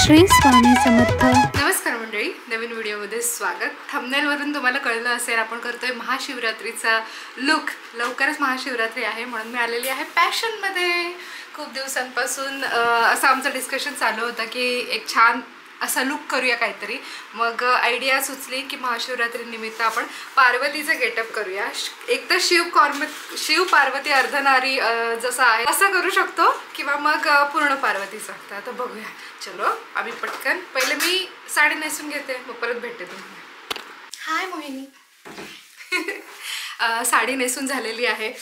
श्री स्वामी समर्थ। नमस्कार मंडळी, नवीन व्हिडिओमध्ये स्वागत। थंबनेलवरून तुम्हाला कळलं असेल आपण करतोय महाशिवरात्रीचा लुक। लवकरच महाशिवरात्री आहे म्हणून मी आलेली आहे फॅशनमध्ये। खूप दिवसांपासून असं आमचं डिस्कशन चालू होतं की एक छान असा लुक करूया काहीतरी। मग आयडिया सुचली की महाशिवरात्री निमित्त आपण पार्वतीचं गेटअप करूया। एक तर शिव पार्वती अर्धनारी जसं आहे असं करू शकतो किंवा मग पूर्ण पार्वतीचं। तर आता बघूया, चलो आम्ही पटकन पहिले मी साडी नेसून घेते, मग परत भेटते तुम्हाला। हाय मोहिनी। साडी नेसून झालेली आहे।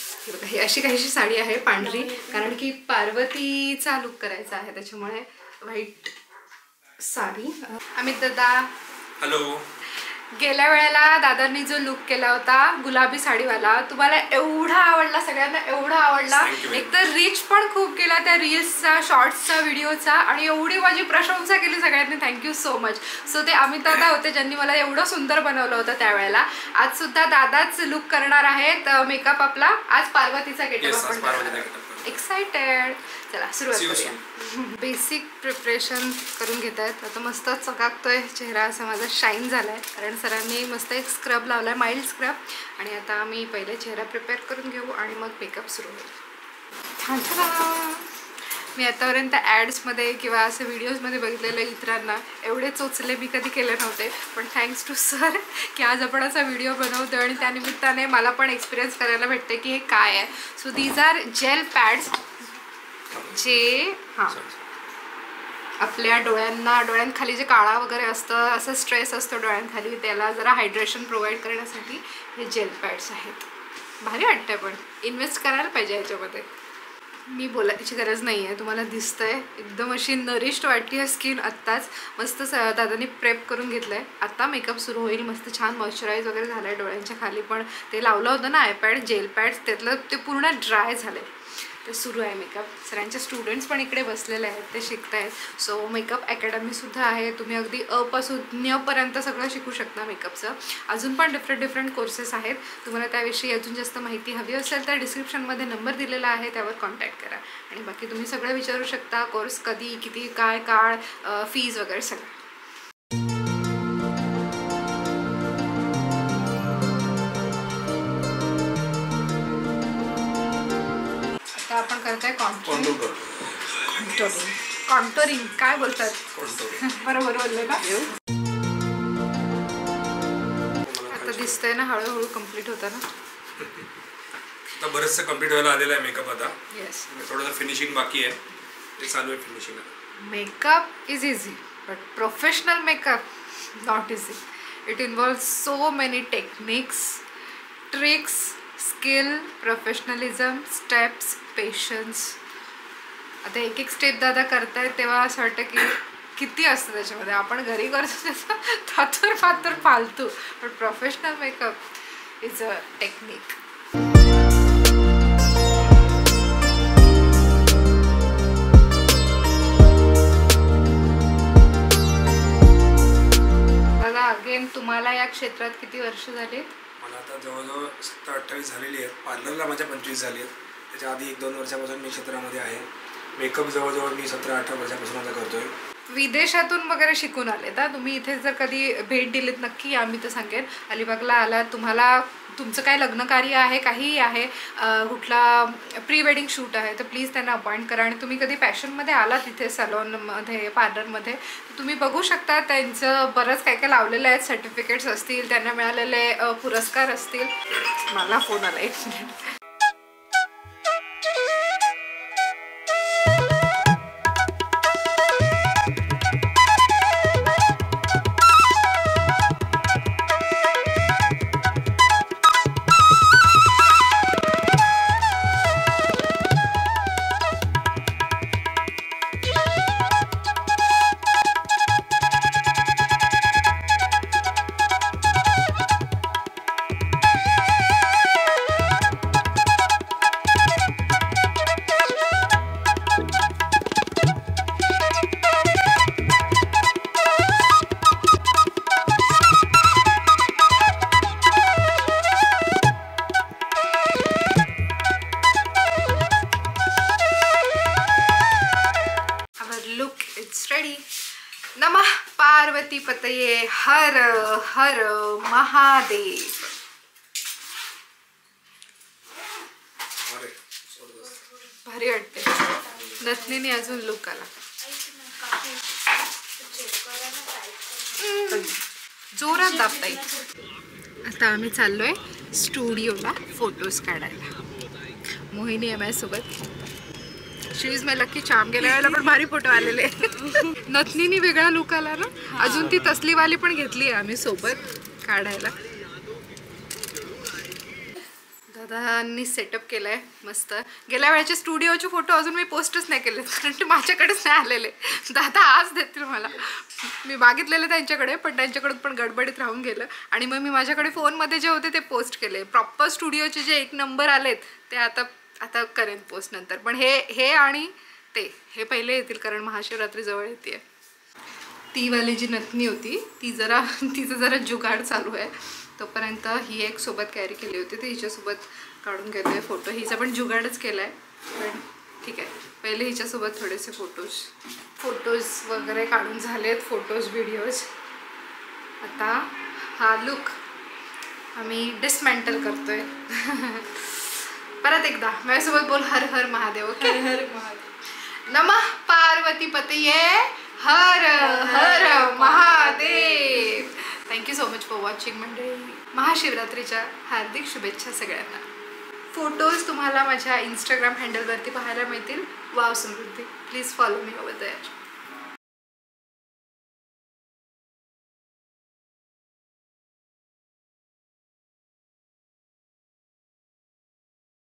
ही अशी काहीशी साडी आहे पांढरी, कारण की पार्वतीचा लुक करायचा आहे त्याच्यामुळे व्हाईट साडी। अमित दादा हॅलो। गेल्या वेळेला दादांनी जो लुक केला होता गुलाबी साडीवाला, तुम्हाला एवढा आवडला, सगळ्यांना एवढा आवडला। एक तर रीच पण खूप केला त्या रील्सचा, शॉर्ट्सचा, व्हिडिओचा, आणि एवढी माझी प्रशंसा केली सगळ्यांनी। Thank you so much. सो ते अमित दादा होते ज्यांनी मला एवढं सुंदर बनवलं होतं त्यावेळेला। आज सुद्धा दादाच लुक करणार आहेत मेकअप आपला। आज पार्वतीचा गेटअप आपण एक्साइटेड। चला सुरुवात करूया। बेसिक प्रिपरेशन करून घेत आहेत आता। मस्त चकाकतोय चेहरा, असा माझा शाईन झालाय कारण सरांनी मस्त एक स्क्रब लावलाय, माइल्ड स्क्रब। आणि आता आम्ही पहिले चेहरा प्रिपेअर करून घेऊ आणि मग मेकअप सुरू होईल। छान छान। मी आतापर्यंत ॲड्समध्ये किंवा असे व्हिडिओजमध्ये बघितलेलं इतरांना एवढे चोचले मी कधी केले नव्हते, पण थँक्स टू सर की आज आपण असा व्हिडिओ बनवतो आणि त्यानिमित्ताने मला पण एक्सपिरियन्स करायला भेटते की हे काय आहे। So these are gel pads जे आपल्या डोळ्यांखाली जे काळा वगैरे असतं, असं स्ट्रेस असतो डोळ्यांखाली, त्याला जरा हायड्रेशन प्रोव्हाइड करण्यासाठी हे जेल पॅड्स आहेत। भारी वाटतं, पण इन्व्हेस्ट करायला पाहिजे ह्याच्यामध्ये। मी बोलायची गरज नाही आहे, तुम्हाला दिसतंय एकदम अशी नरिश्ड वाटली आहे स्किन आत्ताच। मस्त दादानी प्रेप करून घेतलं आहे। आता मेकअप सुरू होईल। मस्त छान मॉइश्चराईज वगैरे झालं आहे डोळ्यांच्या खाली, पण ते लावलं होतं ना आयपॅड जेल पॅड्स, त्यातलं ते पूर्ण ड्राय झालं आहे। ते सुरू आहे मेकअप। सरांचे स्टुडंट्स पण इकडे बसलेले आहेत, ते शिकत आहेत। सो मेकअप अकॅडमीसुद्धा आहे, तुम्ही अगदी अपासून न्यपर्यंत सगळं शिकू शकता मेकअपचं। अजून पण डिफरंट कोर्सेस आहेत। तुम्हाला त्याविषयी अजून जास्त माहिती हवी असेल तर डिस्क्रिप्शनमध्ये नंबर दिलेला आहे, त्यावर कॉन्टॅक्ट करा। आणि बाकी तुम्ही सगळं विचारू शकता, कोर्स कधी, किती, काय काळ, फीज वगैरे सगळं। आपण करताय कॉन्टोरिंग काय बोलतात, बरोबर बोलले ना? आता दिसतंय ना हळूहळू कम्प्लीट होतं ना। आता बरंचसं कम्प्लीट व्हायला आलेलं आहे मेकअप आता। येस, थोडंसं फिनिशिंग बाकी आहे, ते चालू आहे finishing. Makeup is easy but professional makeup not easy. It involves so many techniques, tricks, skill, professionalism, steps, patience. आता एक एक स्टेप दादा करतायत तेव्हा असं वाटतं की किती असतं त्याच्यामध्ये। आपण घरी करतो त्याचं फातर फालतू, पण professional makeup is a technique. दादा अगेन तुम्हाला या क्षेत्रात किती वर्ष झाली? मला आता जवळजवळ 27-28 झालेली आहेत। पार्लरला माझ्या 25 झाली आहेत। त्याच्या आधी 1-2 वर्षापासून मी क्षेत्रामध्ये आहे। मेकअप जवळजवळ मी 17-18 वर्षापासून आता करतोय। विदेशातून वगैरे शिकून आले तर तुम्ही इथे जर कधी भेट दिलीत नक्की या। मी तर सांगेन अलिबागला आला, तुम्हाला तुमचं काय लग्नकार्य आहे, काहीही आहे, कुठला प्री वेडिंग शूट आहे, तर प्लीज त्यांना अपॉइंट करा। आणि तुम्ही कधी फॅशनमध्ये आला तिथे सॅलॉनमध्ये, पार्लरमध्ये, तर तुम्ही बघू शकता त्यांचं बरंच काय काय लावलेलं आहे। सर्टिफिकेट्स असतील, त्यांना मिळालेले पुरस्कार असतील। मला फोन आला, एक मिनिट। पतये हर हर महादेव. भारी वाटते. नथनीने अजून लुक आला. जोरात दाबता येईल. आता आम्ही चाललोय स्टुडिओला फोटोज काढायला. मोहिनी आहे माझ्यासोबत. शी इज माय लकी चार्म. गेल्या वेळेला पण भारी फोटो आलेले. नथनीने वेगळा लुक आला ना. अजून ती तसलीवाली पण घेतली आहे आम्ही सोबत काढायला. दादांनी सेटअप केलाय मस्त. गेल्या वेळेचे स्टुडिओचे फोटो अजून मी पोस्टच नाही केले कारण ते माझ्याकडेच नाही आलेले. दादा आज देतील मला. मी मागितलेले त्यांच्याकडे पण त्यांच्याकडून पण गडबडीत राहून गेलं आणि मग मी माझ्याकडे फोनमध्ये जे होते ते पोस्ट केले. प्रॉपर स्टुडिओचे जे 1 नंबर आलेत ते आता करेन पोस्ट नंतर. पण हे आणि हे पहिले येतील कारण महाशिवरात्री जवळ येते. ती वाली जी नथनी होती तिचं जरा जुगाड चालू आहे. तोपर्यंत ही एक सोबत कॅरी केली होती ती हिच्यासोबत काढून घेतोय फोटो. हिचा पण जुगाडच केलाय पण ठीक आहे. पहिले हिच्यासोबत थोडेसे फोटोज वगैरे काढून झालेत. Photos videos. आता हा लुक आम्ही डिसमेंटल करतोय. परत एकदा माझ्यासोबत बोल हर हर महादेव. ओके. हर महादेव. नमः पार्वती पतये Har Har Mahadev. Thank you so much for watching मंडळी. महाशिवरात्रीच्या हार्दिक शुभेच्छा सगळ्यांना. फोटोज तुम्हाला माझ्या इंस्टाग्राम हँडलवरती पाहायला मिळतील. Wow Samruddhi. Please follow me over there.